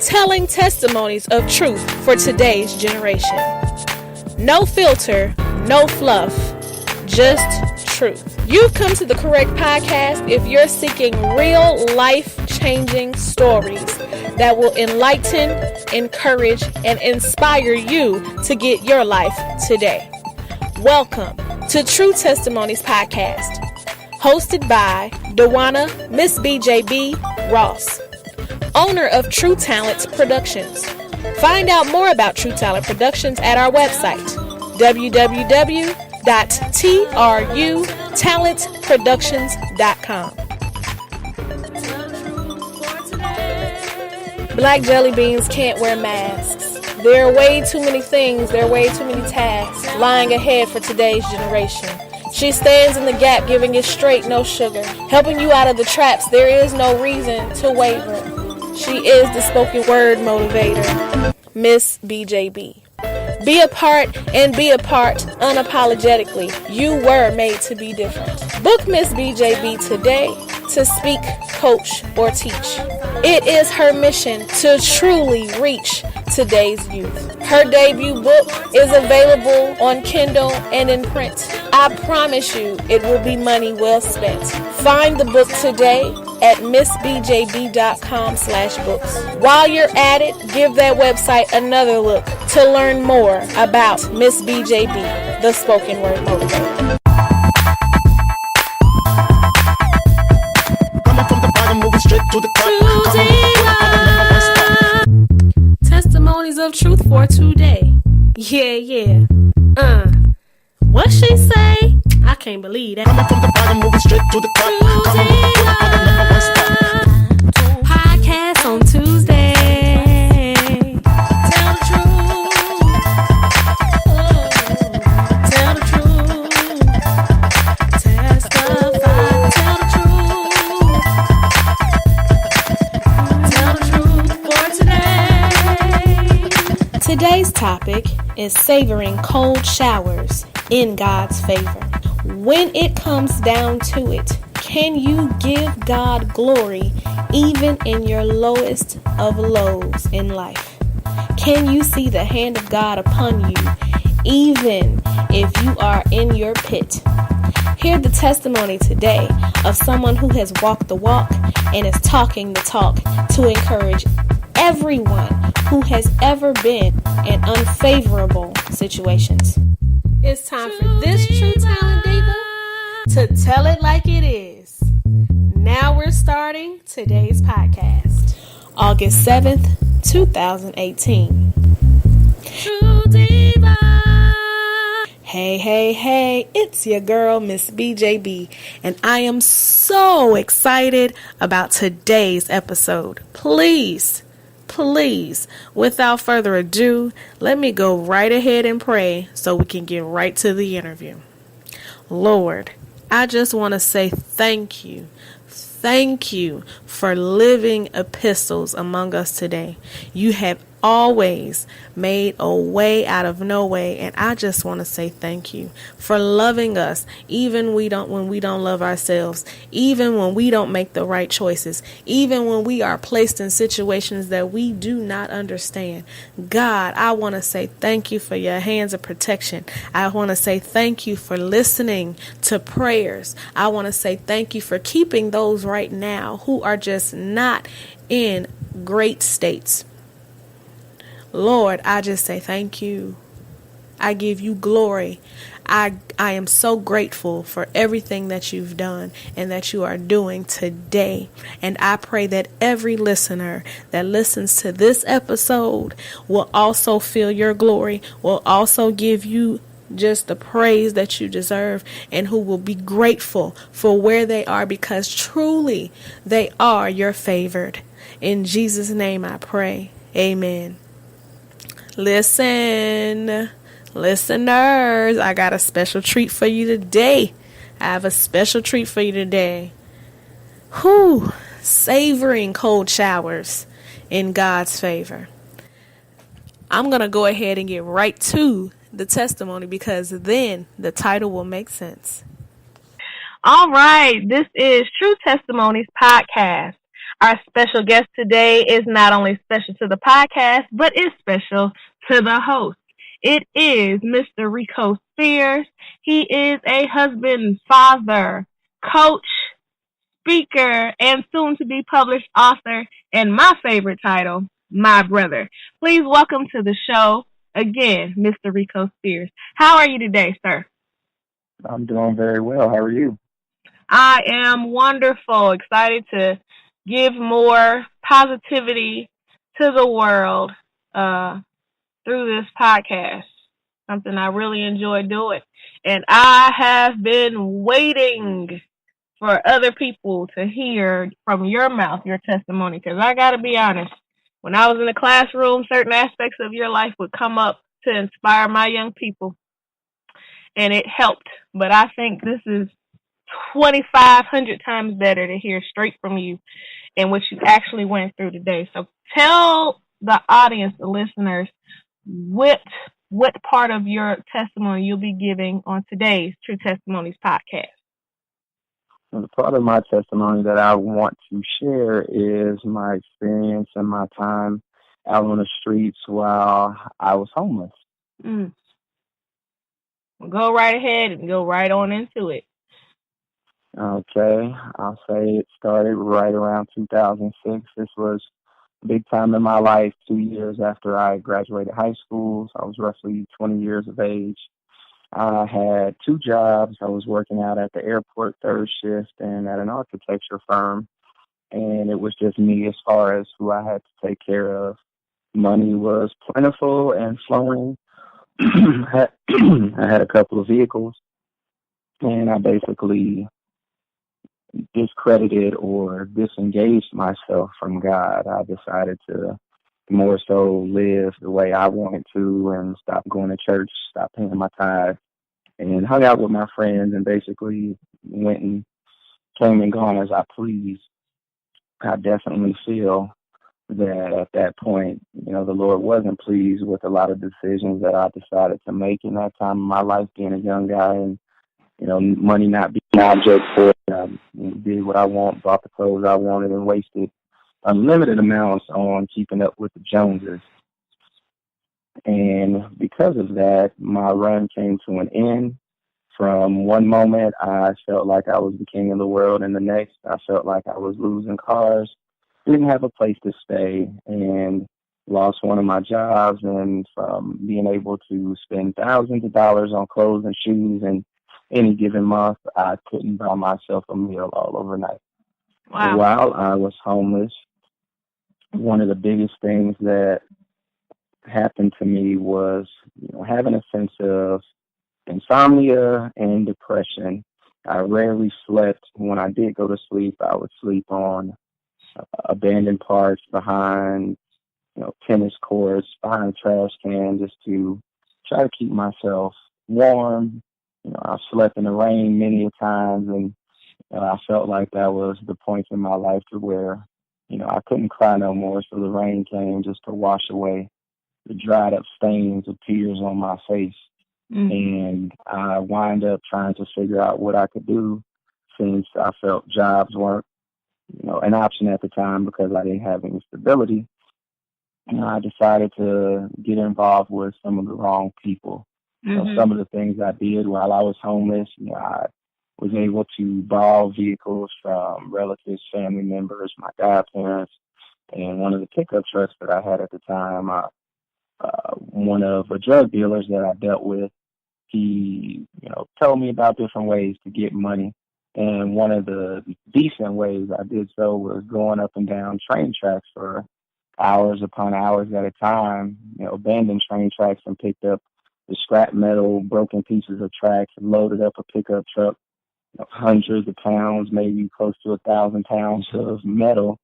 Telling testimonies of truth for today's generation. No filter, no fluff, just truth. You've come to the correct podcast if you're seeking real life-changing stories that will enlighten, encourage, and inspire you to get your life today. Welcome to Tru Testimonies Podcast, hosted by Dewana Miss BJB Ross, owner of Tru Talent Productions. Find out more about Tru Talent Productions at our website, www.trutalentproductions.com. Black jelly beans can't wear masks. There are way too many things, there are way too many tasks lying ahead for today's generation. She stands in the gap, giving it straight, no sugar, helping you out of the traps. There is no reason to waver. She is the spoken word motivator, Miss BJB. Be a part and be a part unapologetically. You were made to be different. Book Miss BJB today to speak, coach, or teach. It is her mission to truly reach today's youth. Her debut book is available on Kindle and in print. I promise you it will be money well spent. Find the book today at missbjb.com/books. While you're at it, give that website another look to learn more about Miss BJB, the spoken word motivator. Coming from the bottom, moving straight to the top. Testimonies of truth for today. Yeah. What she say? I can't believe that. Coming from the bottom, moving straight to the top. Podcast on Tuesday. Tell the truth. Tell the truth. Testify. Tell the truth. Tell the truth for today. Today's topic is savoring cold showers in God's favor. When it comes down to it, can you give God glory even in your lowest of lows in life? Can you see the hand of God upon you even if you are in your pit? Hear the testimony today of someone who has walked the walk and is talking the talk to encourage everyone who has ever been in unfavorable situations. It's time for this True Talent Diva to tell it like it is. Now we're starting today's podcast. August 7th, 2018. True Diva. Hey, it's your girl, Miss BJB, and I am so excited about today's episode. Please, without further ado, let me go right ahead and pray so we can get right to the interview. Lord, I just want to say thank you. Thank you for living epistles among us today. You have always made a way out of no way, and I just want to say thank you for loving us even when we don't love ourselves, even when we don't make the right choices, even when we are placed in situations that we do not understand. God, I want to say thank you for your hands of protection. I want to say thank you for listening to prayers. I want to say thank you for keeping those right now who are just not in great states. Lord, I just say thank you. I give you glory. I am so grateful for everything that you've done and that you are doing today. And I pray that every listener that listens to this episode will also feel your glory, will also give you just the praise that you deserve, and who will be grateful for where they are, because truly they are your favored. In Jesus' name I pray. Amen. Listen, listeners, I got a special treat for you today. I have a special treat for you today. Savoring cold showers in God's favor. I'm going to go ahead and get right to the testimony, because then the title will make sense. All right, this is Tru Testimonies Podcast. Our special guest today is not only special to the podcast, but is special to the host. It is Mr. Rico Spears. He is a husband, father, coach, speaker, and soon to be published author, and my favorite title, my brother. Please welcome to the show again, Mr. Rico Spears. How are you today, sir? I'm doing very well. How are you? I am wonderful, excited to give more positivity to the world uh, through this podcast. Something I really enjoy doing. And I have been waiting for other people to hear from your mouth your testimony. Because I got to be honest, when I was in the classroom, certain aspects of your life would come up to inspire my young people, and it helped. But I think this is 2,500 times better to hear straight from you and what you actually went through today. So tell the audience, the listeners, what part of your testimony you'll be giving on today's True Testimonies podcast. The part of my testimony that I want to share is my experience and my time out on the streets while I was homeless. Well, go right ahead and go right on into it. Okay, I'll say it started right around 2006. This was a big time in my life, 2 years after I graduated high school. So I was roughly 20 years of age. I had two jobs. I was working out at the airport third shift and at an architecture firm. And it was just me as far as who I had to take care of. Money was plentiful and flowing. I had a couple of vehicles, and I basically discredited or disengaged myself from God. I decided to more so live the way I wanted to and stop going to church, stop paying my tithes, and hung out with my friends and basically went and came and gone as I pleased. I definitely feel that at that point, the Lord wasn't pleased with a lot of decisions that I decided to make in that time of my life, being a young guy, and money not being an object for it. I did what I want, bought the clothes I wanted, and wasted unlimited amounts on keeping up with the Joneses. And because of that, my run came to an end. From one moment, I felt like I was the king of the world, and the next, I felt like I was losing cars, didn't have a place to stay, and lost one of my jobs. And from being able to spend thousands of dollars on clothes and shoes in any given month, I couldn't buy myself a meal all overnight. Wow. While I was homeless, one of the biggest things that happened to me was having a sense of insomnia and depression. I rarely slept. When I did go to sleep, I would sleep on abandoned parks, behind tennis courts, behind trash cans, just to try to keep myself warm. I slept in the rain many a times, and I felt like that was the point in my life to where I couldn't cry no more. So the rain came just to wash away the dried up stains of tears on my face. And I wind up trying to figure out what I could do, since I felt jobs weren't, an option at the time because I didn't have any stability. And I decided to get involved with some of the wrong people. Some of the things I did while I was homeless, I was able to borrow vehicles from relatives, family members, my godparents, and one of the pickup trucks that I had at the time, one of the drug dealers that I dealt with, he, told me about different ways to get money. And one of the decent ways I did so was going up and down train tracks for hours upon hours at a time, abandoned train tracks, and picked up the scrap metal, broken pieces of tracks, and loaded up a pickup truck, hundreds of pounds, maybe close to 1,000 pounds of metal,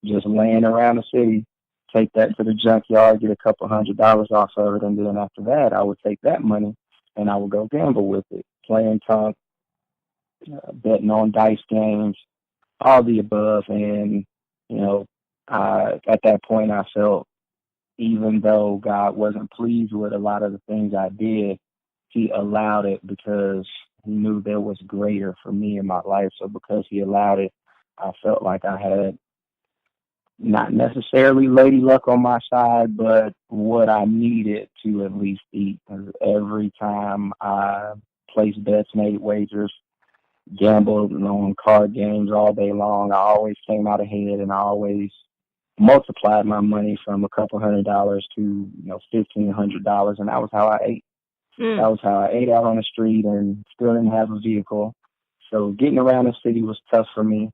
just laying around the city. Take that to the junkyard, get a couple $100 off of it, and then after that, I would take that money and I would go gamble with it, playing tonk, betting on dice games, all the above. And at that point, I felt, even though God wasn't pleased with a lot of the things I did, He allowed it because He knew there was greater for me in my life. So because He allowed it, I felt like I had not necessarily lady luck on my side, but what I needed to at least eat. 'Cause every time I placed bets, made wagers, gambled on card games all day long, I always came out ahead, and I always multiplied my money from a couple $100 to $1,500, and that was how I ate. Mm. That was how I ate out on the street, and still didn't have a vehicle. So getting around the city was tough for me.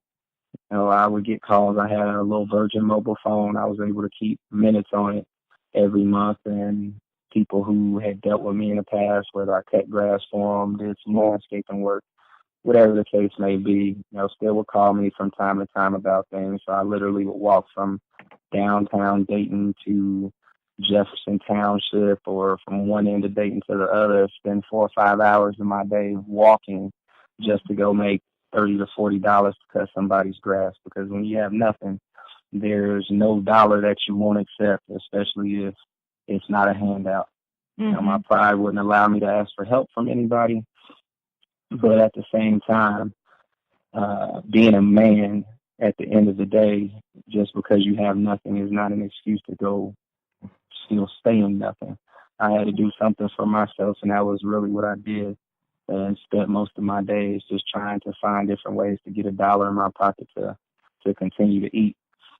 I would get calls. I had a little Virgin mobile phone. I was able to keep minutes on it every month, and people who had dealt with me in the past, whether I cut grass for them, did some landscaping work, whatever the case may be, still would call me from time to time about things. So I literally would walk from downtown Dayton to Jefferson Township, or from one end of Dayton to the other, spend 4 or 5 hours of my day walking just to go make $30 to $40 to cut somebody's grass. Because when you have nothing, there's no dollar that you won't accept, especially if it's not a handout. My pride wouldn't allow me to ask for help from anybody, but at the same time, being a man, at the end of the day, just because you have nothing is not an excuse to go still stay in nothing. I had to do something for myself, and that was really what I did, and spent most of my days just trying to find different ways to get a dollar in my pocket to continue to eat.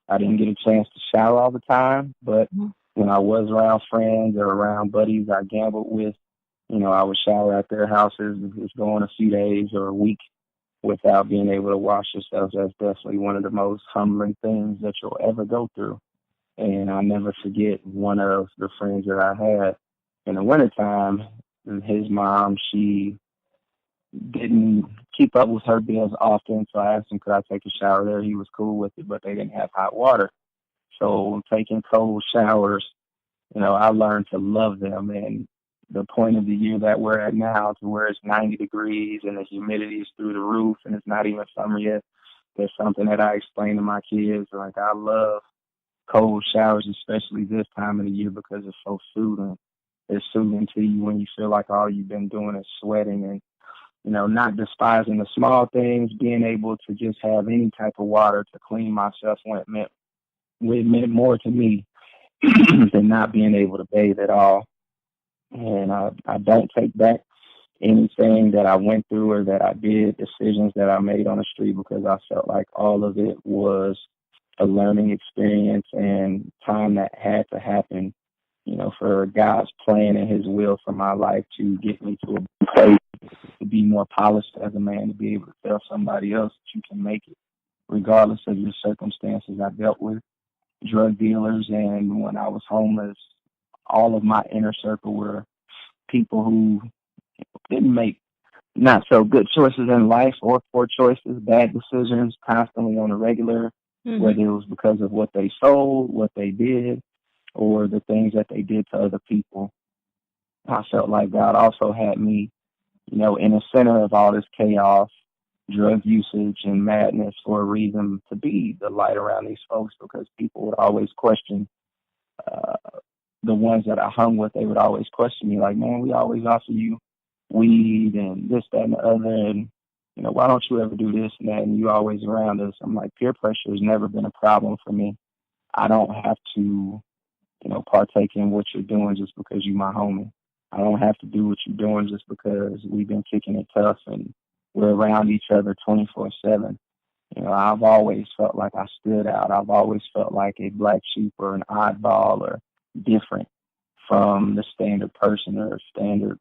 I didn't get a chance to shower all the time, but when I was around friends or around buddies I gambled with, I would shower at their houses. Just going a few days or a week without being able to wash yourself. That's definitely one of the most humbling things that you'll ever go through. And I'll never forget one of the friends that I had in the wintertime. His mom, she didn't keep up with her bills often, so I asked him could I take a shower there. He was cool with it, but they didn't have hot water. So taking cold showers, I learned to love them. And the point of the year that we're at now, to where it's 90 degrees and the humidity is through the roof and it's not even summer yet, that's something that I explain to my kids. Like, I love cold showers, especially this time of the year, because it's so soothing. It's soothing to you when you feel like all you've been doing is sweating, and not despising the small things. Being able to just have any type of water to clean myself meant more to me than not being able to bathe at all. And I don't take back anything that I went through or that I did, decisions that I made on the street, because I felt like all of it was a learning experience and time that had to happen, for God's plan and his will for my life to get me to a place to be more polished as a man, to be able to tell somebody else that you can make it regardless of your circumstances. I dealt with drug dealers, and when I was homeless, all of my inner circle were people who didn't make not so good choices in life, or poor choices, bad decisions constantly on a regular, whether it was because of what they sold, what they did, or the things that they did to other people. I felt like God also had me, in the center of all this chaos, drug usage, and madness, for a reason, to be the light around these folks, because people would always question, uh, the ones that I hung with, they would always question me, like, man, we always offer you weed and this, that, and the other, and why don't you ever do this and that, and you always around us. I'm like, peer pressure has never been a problem for me. I don't have to, partake in what you're doing just because you my homie. I don't have to do what you're doing just because we've been kicking it tough and we're around each other 24/7. I've always felt like I stood out. I've always felt like a black sheep or an oddball or different from the standard person or standard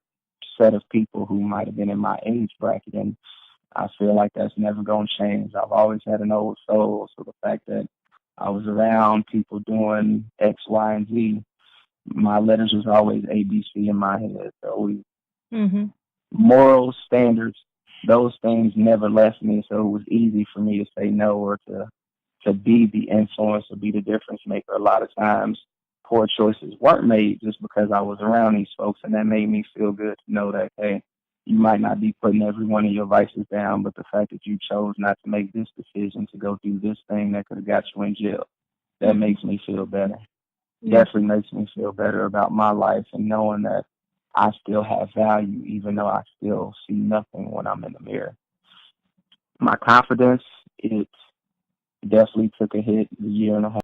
set of people who might have been in my age bracket. And I feel like that's never going to change. I've always had an old soul. So the fact that I was around people doing X, Y, and Z, my letters was always ABC in my head. So moral standards, those things never left me. So it was easy for me to say no, or to be the influence, or be the difference maker. A lot of times, poor choices weren't made just because I was around these folks, and that made me feel good to know that, hey, you might not be putting every one of your vices down, but the fact that you chose not to make this decision to go do this thing that could have got you in jail, that makes me feel better. Definitely makes me feel better about my life, and knowing that I still have value, even though I still see nothing when I'm in the mirror. My confidence, it definitely took a hit a year and a half